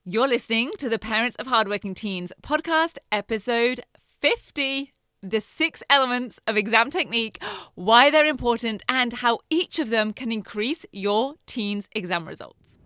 You're listening to the Parents of Hardworking Teens podcast, episode 50. The 6 elements of exam technique, why they're important, and how each of them can increase your teens' exam results.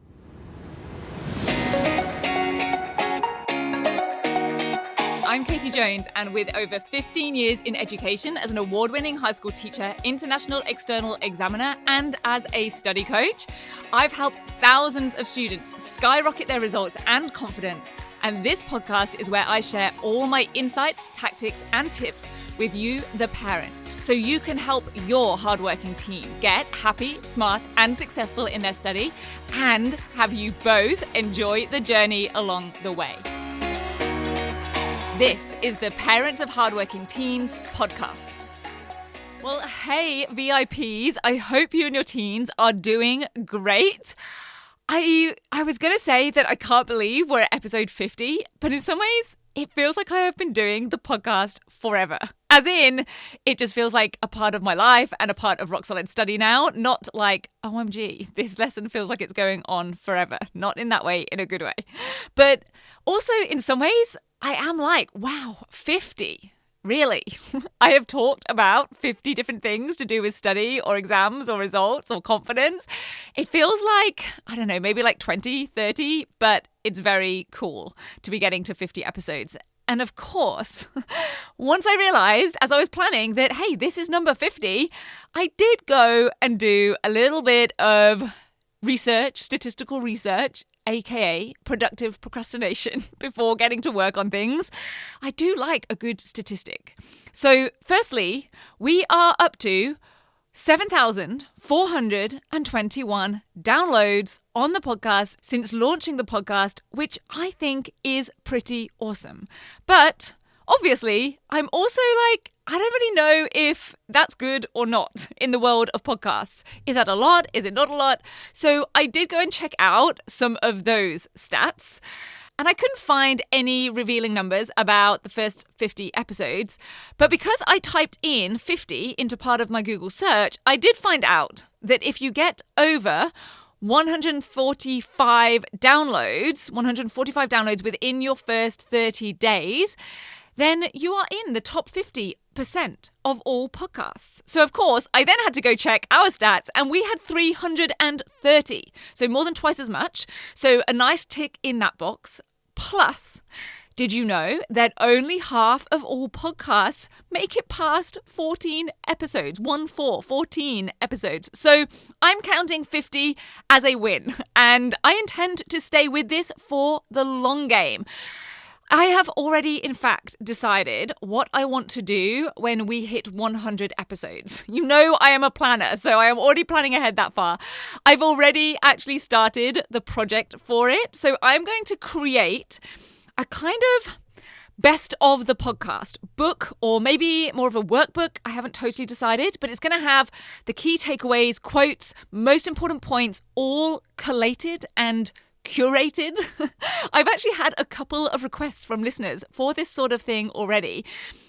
I'm Katie Jones, and with over 15 years in education as an award-winning high school teacher, international external examiner, and as a study coach, I've helped thousands of students skyrocket their results and confidence. And this podcast is where I share all my insights, tactics, and tips with you, the parent, so you can help your hardworking teen get happy, smart, and successful in their study, and have you both enjoy the journey along the way. This is the Parents of Hardworking Teens podcast. Well, hey, VIPs, I hope you and your teens are doing great. I was going to say that I can't believe we're at episode 50, but in some ways, it feels like I have been doing the podcast forever. As in, it just feels like a part of my life and a part of rock solid study now, not like, OMG, this lesson feels like it's going on forever. Not in that way, in a good way. But also, in some ways, I am like, wow, 50. Really? I have talked about 50 different things to do with study or exams or results or confidence. It feels like, I don't know, maybe like 20, 30, but it's very cool to be getting to 50 episodes. And of course, once I realized as I was planning that, hey, this is number 50, I did go and do a little bit of research, statistical research, aka productive procrastination, before getting to work on things. I do like a good statistic. So firstly, we are up to 7,421 downloads on the podcast since launching the podcast, which I think is pretty awesome. But obviously, I'm also like, I don't really know if that's good or not in the world of podcasts. Is that a lot? Is it not a lot? So I did go and check out some of those stats, and I couldn't find any revealing numbers about the first 50 episodes. But because I typed in 50 into part of my Google search, I did find out that if you get over 145 downloads within your first 30 days, then you are in the top 50% of all podcasts. So, of course, I then had to go check our stats, and we had 330. So more than twice as much. So a nice tick in that box. Plus, did you know that only half of all podcasts make it past 14 episodes? 14 episodes. So I'm counting 50 as a win, and I intend to stay with this for the long game. I have already, in fact, decided what I want to do when we hit 100 episodes. You know I am a planner, so I am already planning ahead that far. I've already actually started the project for it, so I'm going to create a kind of best of the podcast book, or maybe more of a workbook. I haven't totally decided, but it's going to have the key takeaways, quotes, most important points, all collated and curated. I've actually had a couple of requests from listeners for this sort of thing already,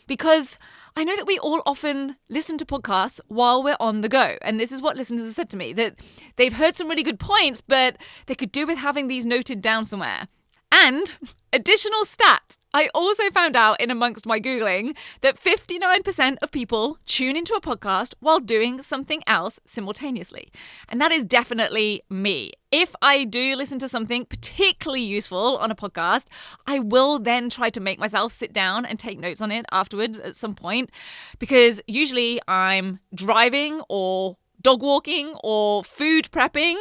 because I know that we all often listen to podcasts while we're on the go. And this is what listeners have said to me, that they've heard some really good points, but they could do with having these noted down somewhere. And additional stat, I also found out in amongst my Googling that 59% of people tune into a podcast while doing something else simultaneously. And that is definitely me. If I do listen to something particularly useful on a podcast, I will then try to make myself sit down and take notes on it afterwards at some point, because usually I'm driving or dog walking or food prepping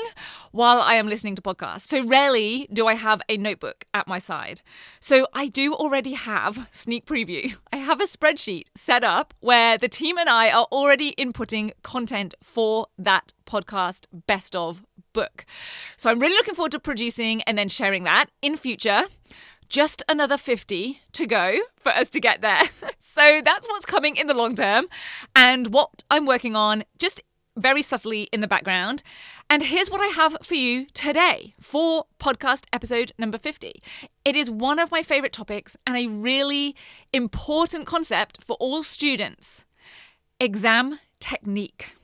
while I am listening to podcasts. So rarely do I have a notebook at my side. So I do already have, sneak preview, I have a spreadsheet set up where the team and I are already inputting content for that podcast best of book. So I'm really looking forward to producing and then sharing that in future. Just another 50 to go for us to get there. So that's what's coming in the long term and what I'm working on just very subtly in the background. And here's what I have for you today for podcast episode number 50. It is one of my favorite topics and a really important concept for all students: exam technique.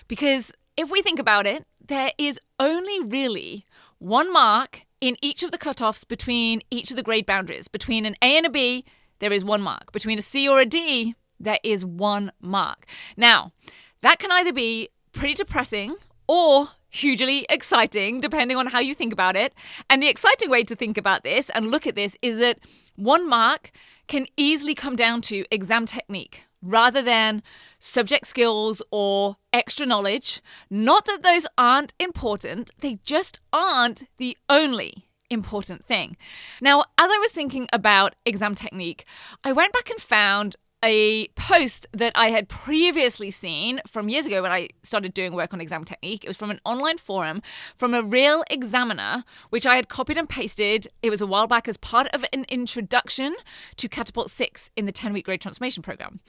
Because if we think about it, there is only really one mark in each of the cutoffs between each of the grade boundaries. Between an A and a B, there is 1 mark. Between a C or a D, there is 1 mark. Now, that can either be pretty depressing or hugely exciting, depending on how you think about it. And the exciting way to think about this and look at this is that 1 mark can easily come down to exam technique rather than subject skills or extra knowledge. Not that those aren't important, they just aren't the only important thing. Now, as I was thinking about exam technique, I went back and found a post that I had previously seen from years ago when I started doing work on exam technique. It was from an online forum from a real examiner, which I had copied and pasted. It was a while back as part of an introduction to Catapult 6 in the 10-week grade transformation program.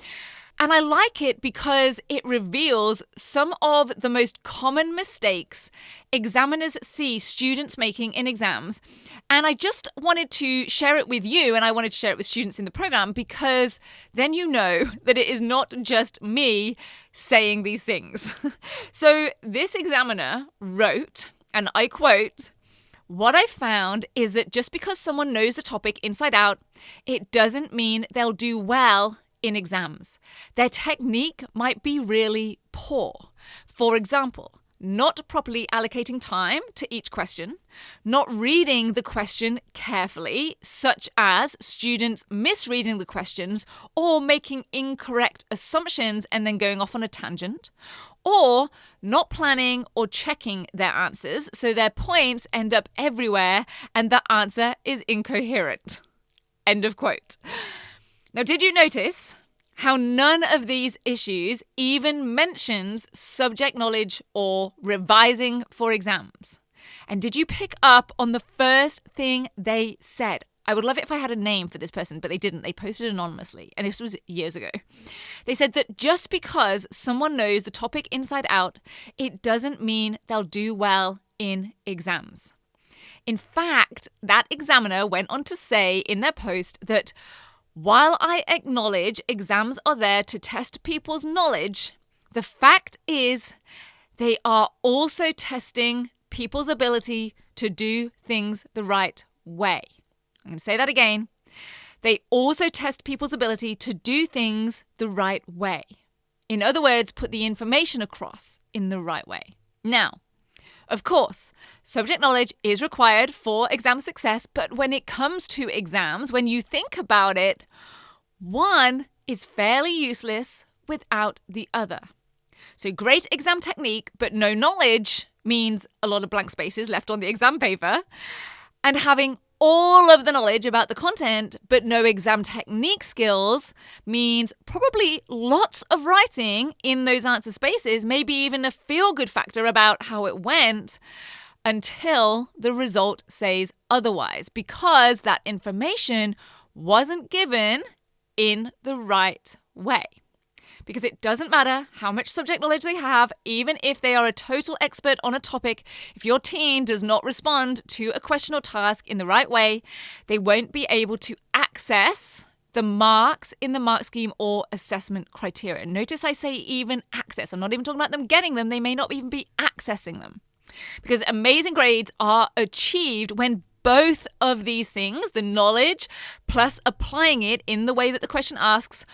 And I like it because it reveals some of the most common mistakes examiners see students making in exams. And I just wanted to share it with you, and I wanted to share it with students in the program, because then you know that it is not just me saying these things. So this examiner wrote, and I quote, "What I found is that just because someone knows the topic inside out, it doesn't mean they'll do well in exams. Their technique might be really poor. For example, not properly allocating time to each question, not reading the question carefully, such as students misreading the questions or making incorrect assumptions and then going off on a tangent, or not planning or checking their answers, so their points end up everywhere and the answer is incoherent." End of quote. Now, did you notice how none of these issues even mentions subject knowledge or revising for exams? And did you pick up on the first thing they said? I would love it if I had a name for this person, but they didn't. They posted anonymously, and this was years ago. They said that just because someone knows the topic inside out, it doesn't mean they'll do well in exams. In fact, that examiner went on to say in their post that while I acknowledge exams are there to test people's knowledge, the fact is they are also testing people's ability to do things the right way. I'm going to say that again. They also test people's ability to do things the right way. In other words, put the information across in the right way. Now, of course, subject knowledge is required for exam success, but when it comes to exams, when you think about it, one is fairly useless without the other. So great exam technique, but no knowledge means a lot of blank spaces left on the exam paper. And having all of the knowledge about the content, but no exam technique skills means probably lots of writing in those answer spaces, maybe even a feel-good factor about how it went until the result says otherwise, because that information wasn't given in the right way. Because it doesn't matter how much subject knowledge they have, even if they are a total expert on a topic, if your teen does not respond to a question or task in the right way, they won't be able to access the marks in the mark scheme or assessment criteria. Notice I say even access. I'm not even talking about them getting them. They may not even be accessing them. Because amazing grades are achieved when both of these things, the knowledge plus applying it in the way that the question asks,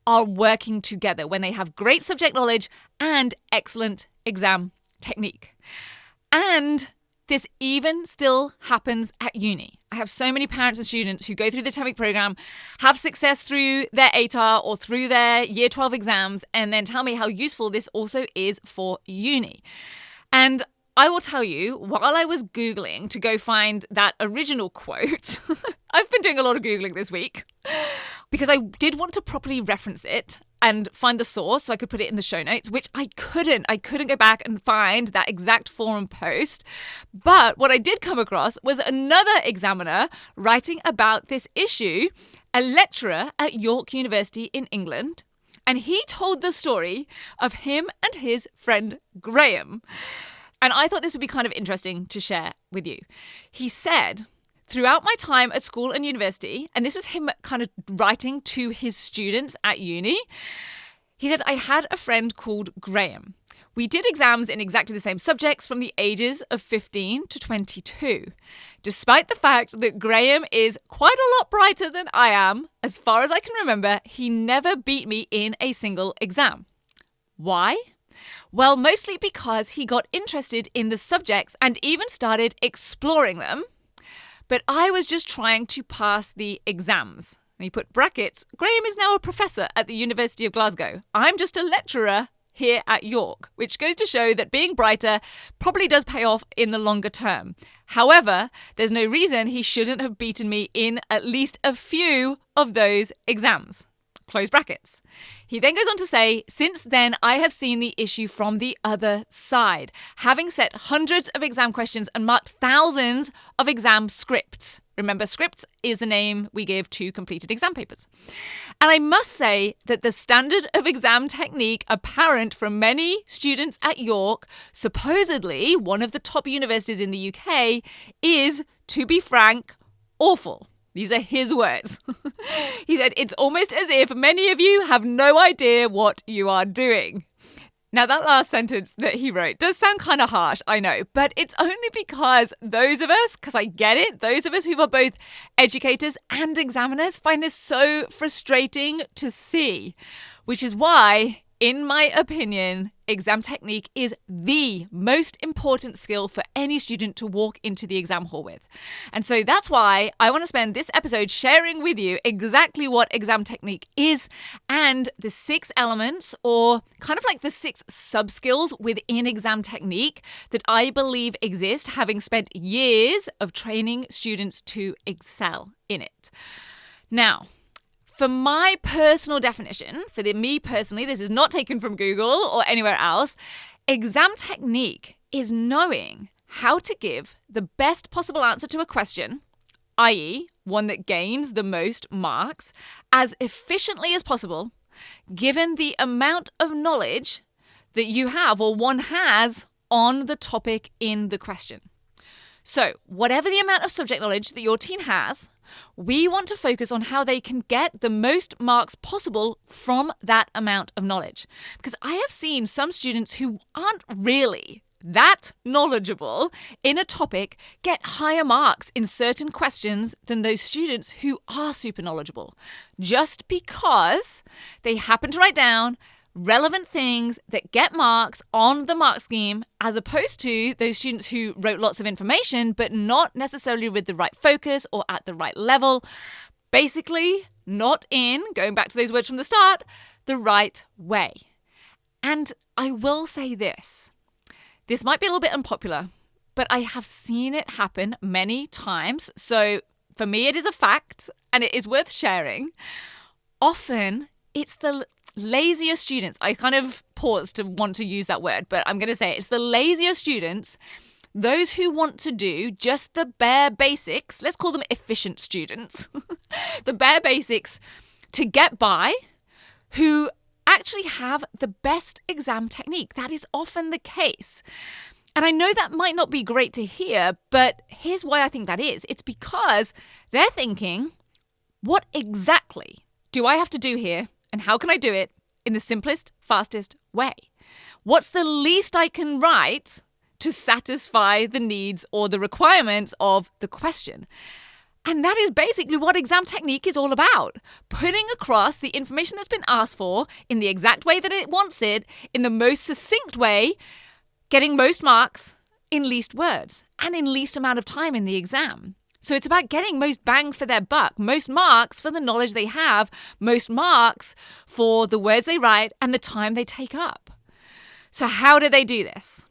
are working together, when they have great subject knowledge and excellent exam technique. And this even still happens at uni. I have so many parents and students who go through the 10-week program, have success through their ATAR or through their year 12 exams, and then tell me how useful this also is for uni. And I will tell you, while I was Googling to go find that original quote, I've been doing a lot of Googling this week, because I did want to properly reference it and find the source so I could put it in the show notes, which I couldn't. I couldn't go back and find that exact forum post. But what I did come across was another examiner writing about this issue, a lecturer at York University in England. And he told the story of him and his friend Graham. And I thought this would be kind of interesting to share with you. He said, throughout my time at school and university, and this was him kind of writing to his students at uni, he said, I had a friend called Graham. We did exams in exactly the same subjects from the ages of 15 to 22. Despite the fact that Graham is quite a lot brighter than I am, as far as I can remember, he never beat me in a single exam. Why? Well, mostly because he got interested in the subjects and even started exploring them. But I was just trying to pass the exams. And he put brackets, Graham is now a professor at the University of Glasgow. I'm just a lecturer here at York, which goes to show that being brighter probably does pay off in the longer term. However, there's no reason he shouldn't have beaten me in at least a few of those exams. Close brackets. He then goes on to say, since then, I have seen the issue from the other side, having set hundreds of exam questions and marked thousands of exam scripts. Remember, scripts is the name we give to completed exam papers. And I must say that the standard of exam technique apparent from many students at York, supposedly one of the top universities in the UK, is, to be frank, awful. These are his words. He said, it's almost as if many of you have no idea what you are doing. Now, that last sentence that he wrote does sound kind of harsh, I know, but it's only because those of us, because I get it, those of us who are both educators and examiners find this so frustrating to see, which is why, in my opinion, exam technique is the most important skill for any student to walk into the exam hall with. And so that's why I want to spend this episode sharing with you exactly what exam technique is and the 6 elements, or kind of like the 6 sub-skills within exam technique that I believe exist, having spent years of training students to excel in it. Now, for my personal definition, me personally, this is not taken from Google or anywhere else, exam technique is knowing how to give the best possible answer to a question, i.e., one that gains the most marks, as efficiently as possible, given the amount of knowledge that you have or one has on the topic in the question. So, whatever the amount of subject knowledge that your teen has, we want to focus on how they can get the most marks possible from that amount of knowledge. Because I have seen some students who aren't really that knowledgeable in a topic get higher marks in certain questions than those students who are super knowledgeable, just because they happen to write down relevant things that get marks on the mark scheme, as opposed to those students who wrote lots of information but not necessarily with the right focus or at the right level. Basically, not in, going back to those words from the start, the right way. And I will say this might be a little bit unpopular, but I have seen it happen many times. So for me, it is a fact and it is worth sharing. Often it's the lazier students. I kind of paused to want to use that word, but I'm going to say it's the lazier students, those who want to do just the bare basics. Let's call them efficient students. The bare basics to get by, who actually have the best exam technique. That is often the case. And I know that might not be great to hear, but here's why I think that is. It's because they're thinking, what exactly do I have to do here? And how can I do it in the simplest, fastest way? What's the least I can write to satisfy the needs or the requirements of the question? And that is basically what exam technique is all about. Putting across the information that's been asked for in the exact way that it wants it, in the most succinct way, getting most marks in least words and in least amount of time in the exam. So it's about getting most bang for their buck, most marks for the knowledge they have, most marks for the words they write and the time they take up. So how do they do this?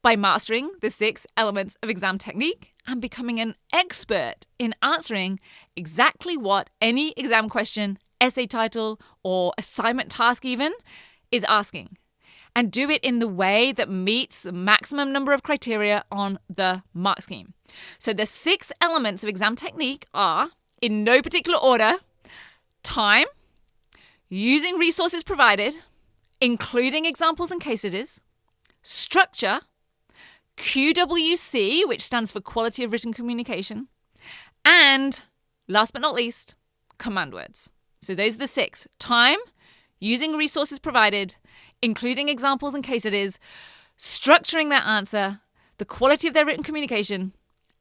By mastering the 6 elements of exam technique and becoming an expert in answering exactly what any exam question, essay title, or assignment task even is asking. And do it in the way that meets the maximum number of criteria on the mark scheme. So the 6 elements of exam technique are, in no particular order, time, using resources provided, including examples and case studies, structure, QWC, which stands for Quality of Written Communication, and, last but not least, command words. So those are the 6: time, using resources provided, including examples and case studies, structuring their answer, the quality of their written communication,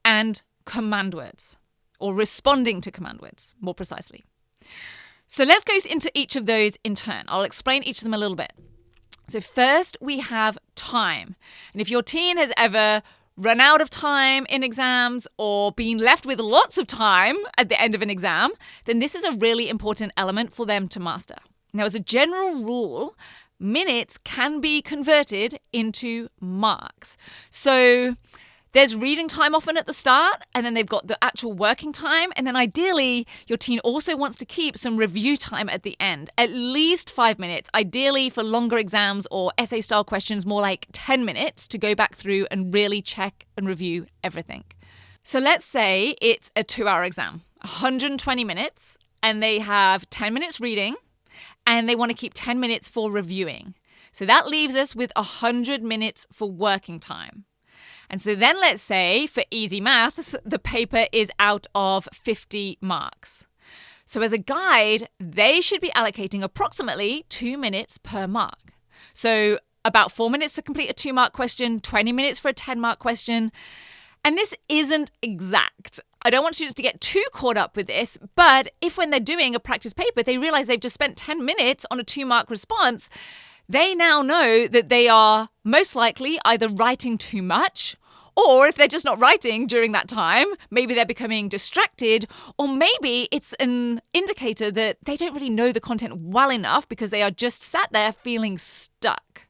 and command words, or responding to command words, more precisely. So let's go into each of those in turn. I'll explain each of them a little bit. So first, we have time. And if your teen has ever run out of time in exams or been left with lots of time at the end of an exam, then this is a really important element for them to master. Now, as a general rule, minutes can be converted into marks. So there's reading time often at the start, and then they've got the actual working time. And then ideally, your teen also wants to keep some review time at the end, at least 5 minutes, ideally for longer exams or essay style questions, more like 10 minutes to go back through and really check and review everything. So let's say it's a 2-hour exam, 120 minutes, and they have 10 minutes reading, and they want to keep 10 minutes for reviewing. So that leaves us with 100 minutes for working time. And so then let's say, for easy maths, the paper is out of 50 marks. So as a guide, they should be allocating approximately 2 minutes per mark. So about 4 minutes to complete a 2-mark question, 20 minutes for a 10-mark question. And this isn't exact. I don't want students to get too caught up with this, but if when they're doing a practice paper, they realize they've just spent 10 minutes on a 2-mark response, they now know that they are most likely either writing too much, or if they're just not writing during that time, maybe they're becoming distracted, or maybe it's an indicator that they don't really know the content well enough because they are just sat there feeling stuck.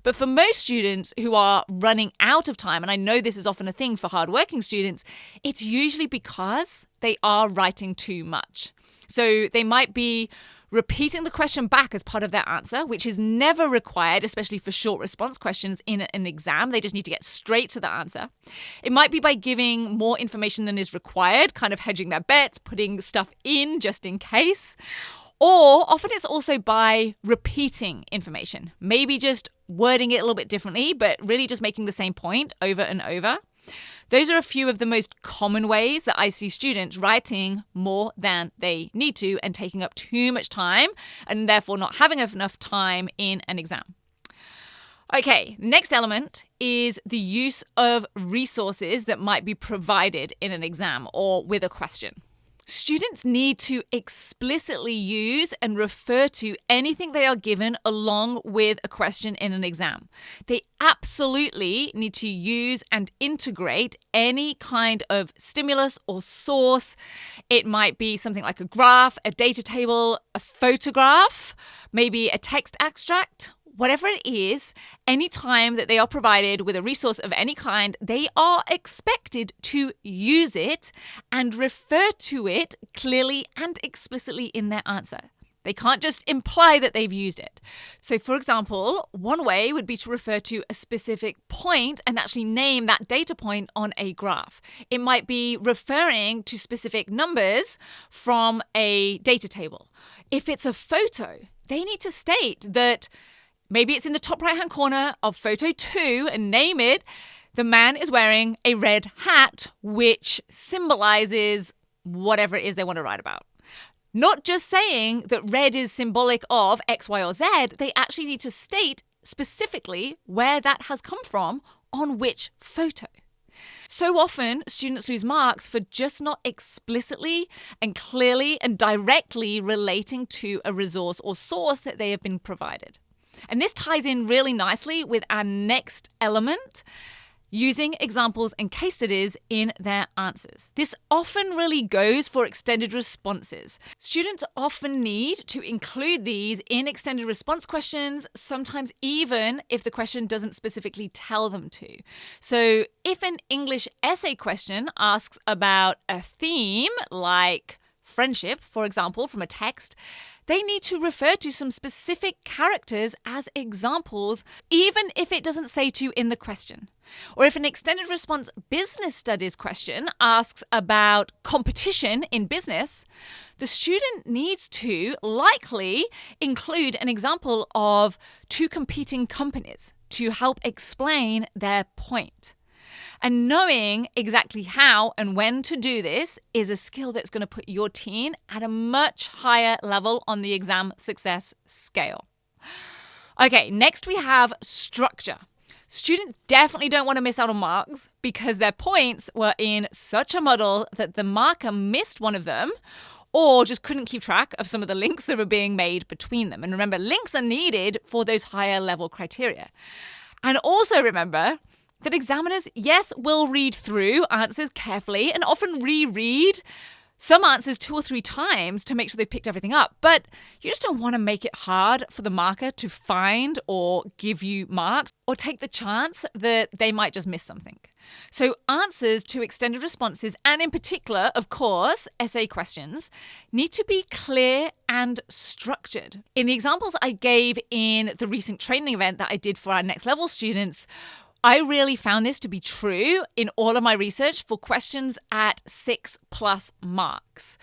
But for most students who are running out of time, and I know this is often a thing for hardworking students, it's usually because they are writing too much. So they might be repeating the question back as part of their answer, which is never required, especially for short response questions in an exam. They just need to get straight to the answer. It might be by giving more information than is required, kind of hedging their bets, putting stuff in just in case. Or often it's also by repeating information, maybe just wording it a little bit differently, but really just making the same point over and over. Those are a few of the most common ways that I see students writing more than they need to and taking up too much time and therefore not having enough time in an exam. Okay, next element is the use of resources that might be provided in an exam or with a question. Students need to explicitly use and refer to anything they are given along with a question in an exam. They absolutely need to use and integrate any kind of stimulus or source. It might be something like a graph, a data table, a photograph, maybe a text extract. Whatever it is, any time that they are provided with a resource of any kind, they are expected to use it and refer to it clearly and explicitly in their answer. They can't just imply that they've used it. So, for example, one way would be to refer to a specific point and actually name that data point on a graph. It might be referring to specific numbers from a data table. If it's a photo, they need to state that maybe it's in the top right-hand corner of photo 2 and name it. The man is wearing a red hat, which symbolizes whatever it is they want to write about. Not just saying that red is symbolic of X, Y, or Z, they actually need to state specifically where that has come from on which photo. So often, students lose marks for just not explicitly and clearly and directly relating to a resource or source that they have been provided. And this ties in really nicely with our next element, using examples and case studies in their answers. This often really goes for extended responses. Students often need to include these in extended response questions, sometimes even if the question doesn't specifically tell them to. So if an English essay question asks about a theme like friendship, for example, from a text, they need to refer to some specific characters as examples, even if it doesn't say to in the question. Or if an extended response business studies question asks about competition in business, the student needs to likely include an example of two competing companies to help explain their point. And knowing exactly how and when to do this is a skill that's going to put your teen at a much higher level on the exam success scale. Okay, next we have structure. Students definitely don't want to miss out on marks because their points were in such a muddle that the marker missed one of them or just couldn't keep track of some of the links that were being made between them. And remember, links are needed for those higher level criteria. And also remember that examiners, yes, will read through answers carefully and often reread some answers 2 or 3 times to make sure they've picked everything up. But you just don't want to make it hard for the marker to find or give you marks or take the chance that they might just miss something. So answers to extended responses, and in particular, of course, essay questions, need to be clear and structured. In the examples I gave in the recent training event that I did for our next level students, I really found this to be true in all of my research for questions at 6+ marks.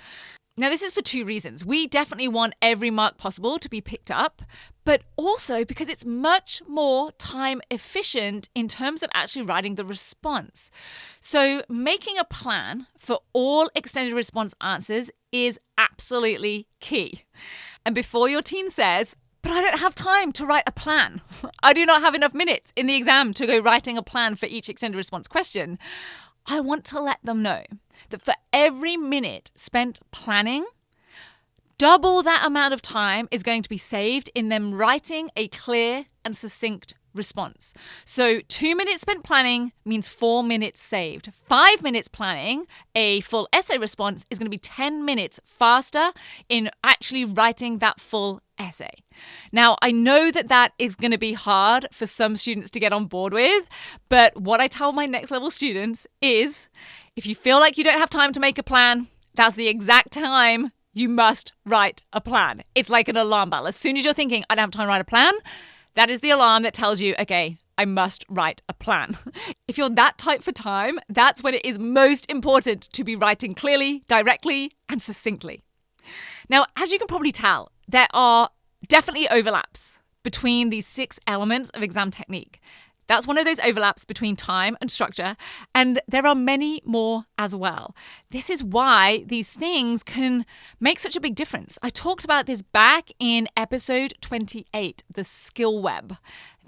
Now, this is for 2 reasons. We definitely want every mark possible to be picked up, but also because it's much more time efficient in terms of actually writing the response. So making a plan for all extended response answers is absolutely key. And before your teen says, "But I don't have time to write a plan. I do not have enough minutes in the exam to go writing a plan for each extended response question," I want to let them know that for every minute spent planning, double that amount of time is going to be saved in them writing a clear and succinct response. So 2 minutes spent planning means 4 minutes saved. 5 minutes planning a full essay response is going to be 10 minutes faster in actually writing that full essay. Now, I know that is going to be hard for some students to get on board with, but what I tell my next level students is if you feel like you don't have time to make a plan, that's the exact time you must write a plan. It's like an alarm bell. As soon as you're thinking, I don't have time to write a plan, that is the alarm that tells you, okay, I must write a plan. If you're that tight for time, that's when it is most important to be writing clearly, directly, and succinctly. Now, as you can probably tell, there are definitely overlaps between these 6 elements of exam technique. That's one of those overlaps between time and structure, and there are many more as well. This is why these things can make such a big difference. I talked about this back in episode 28, the skill web.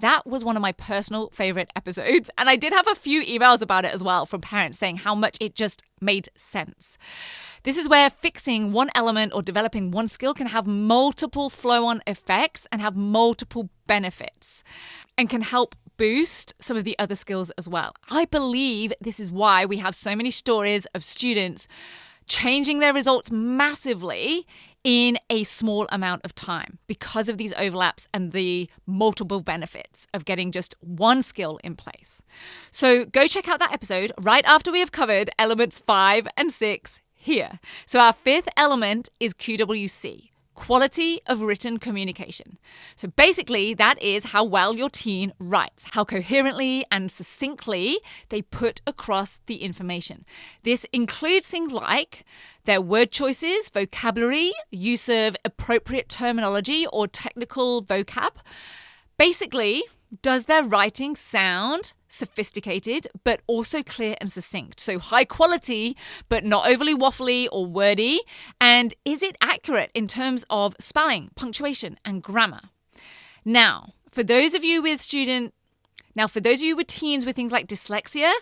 That was one of my personal favorite episodes, and I did have a few emails about it as well from parents saying how much it just made sense. This is where fixing one element or developing one skill can have multiple flow-on effects and have multiple benefits and can help boost some of the other skills as well. I believe this is why we have so many stories of students changing their results massively in a small amount of time because of these overlaps and the multiple benefits of getting just one skill in place. So go check out that episode right after we have covered elements 5 and 6 here. So our 5th element is QWC. Quality of written communication. So basically, that is how well your teen writes, how coherently and succinctly they put across the information. This includes things like their word choices, vocabulary, use of appropriate terminology or technical vocab. Basically, does their writing sound sophisticated, but also clear and succinct? So high quality, but not overly waffly or wordy. And is it accurate in terms of spelling, punctuation, and grammar? Now, for those of you with teens with things like dyslexia,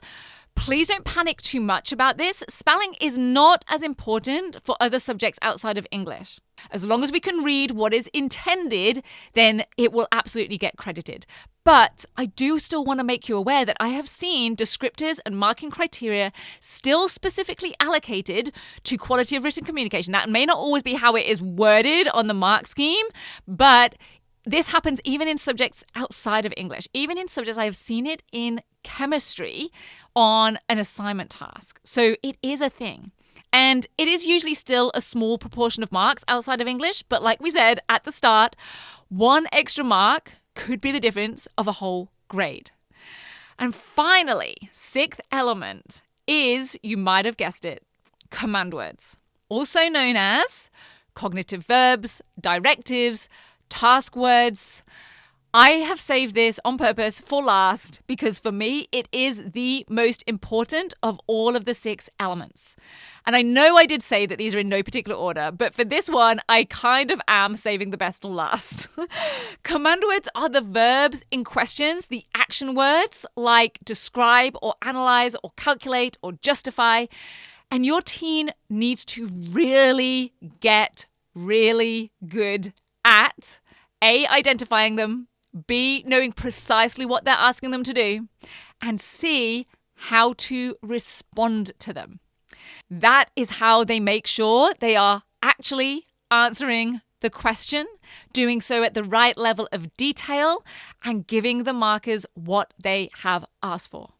please don't panic too much about this. Spelling is not as important for other subjects outside of English. As long as we can read what is intended, then it will absolutely get credited. But I do still want to make you aware that I have seen descriptors and marking criteria still specifically allocated to quality of written communication. That may not always be how it is worded on the mark scheme, but this happens even in subjects outside of English. Even in subjects, I have seen it in chemistry on an assignment task. So it is a thing. And it is usually still a small proportion of marks outside of English. But like we said at the start, one extra mark could be the difference of a whole grade. And finally, 6th element is, you might have guessed it, command words, also known as cognitive verbs, directives, task words. I have saved this on purpose for last because for me, it is the most important of all of the 6 elements. And I know I did say that these are in no particular order, but for this one, I kind of am saving the best till last. Command words are the verbs in questions, the action words like describe or analyze or calculate or justify. And your teen needs to really get really good at A, identifying them, B, knowing precisely what they're asking them to do, and C, how to respond to them. That is how they make sure they are actually answering the question, doing so at the right level of detail, and giving the markers what they have asked for.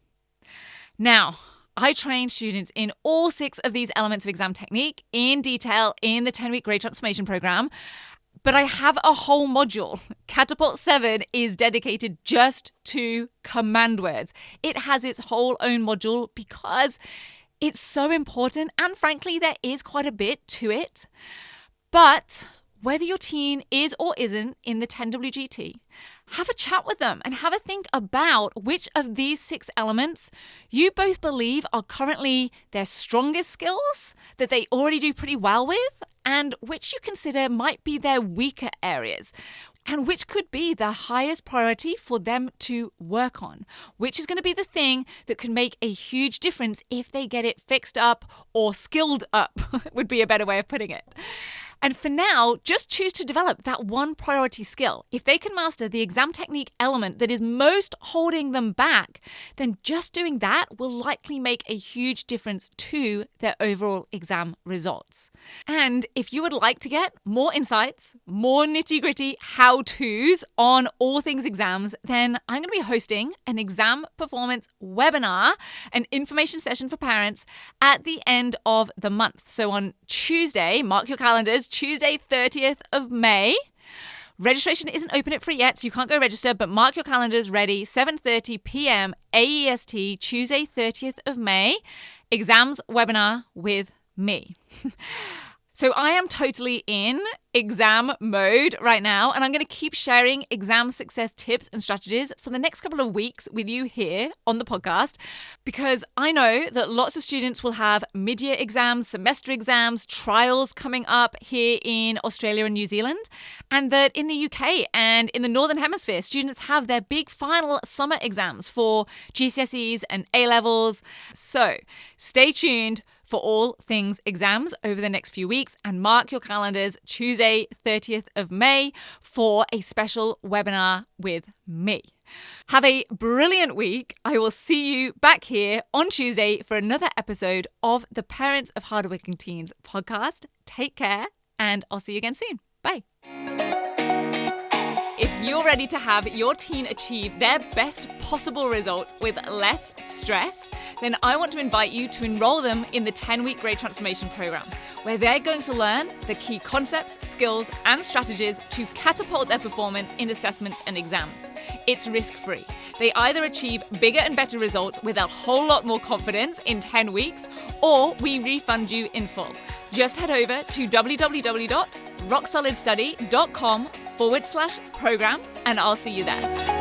Now, I train students in all 6 of these elements of exam technique in detail in the 10-week grade transformation program. But I have a whole module. Catapult 7 is dedicated just to command words. It has its whole own module because it's so important, and frankly, there is quite a bit to it. But whether your teen is or isn't in the 10WGT, have a chat with them and have a think about which of these 6 elements you both believe are currently their strongest skills that they already do pretty well with, and which you consider might be their weaker areas, and which could be the highest priority for them to work on, which is going to be the thing that could make a huge difference if they get it fixed up or skilled up, would be a better way of putting it. And for now, just choose to develop that one priority skill. If they can master the exam technique element that is most holding them back, then just doing that will likely make a huge difference to their overall exam results. And if you would like to get more insights, more nitty-gritty how-tos on all things exams, then I'm going to be hosting an exam performance webinar, an information session for parents at the end of the month. So on Tuesday, mark your calendars, Tuesday, 30th of May. Registration isn't open yet, so you can't go register, but mark your calendars ready, 7:30 p.m. AEST, Tuesday, 30th of May, exams webinar with me. So I am totally in exam mode right now, and I'm going to keep sharing exam success tips and strategies for the next couple of weeks with you here on the podcast, because I know that lots of students will have mid-year exams, semester exams, trials coming up here in Australia and New Zealand, and that in the UK and in the Northern Hemisphere, students have their big final summer exams for GCSEs and A-levels. So stay tuned for all things exams over the next few weeks, and mark your calendars Tuesday, 30th of May for a special webinar with me. Have a brilliant week. I will see you back here on Tuesday for another episode of the Parents of Hardworking Teens podcast. Take care, and I'll see you again soon. Bye. If you're ready to have your teen achieve their best possible results with less stress, then I want to invite you to enroll them in the 10-week grade transformation program, where they're going to learn the key concepts, skills, and strategies to catapult their performance in assessments and exams. It's risk-free. They either achieve bigger and better results with a whole lot more confidence in 10 weeks, or we refund you in full. Just head over to www.rocksolidstudy.com/program, and I'll see you there.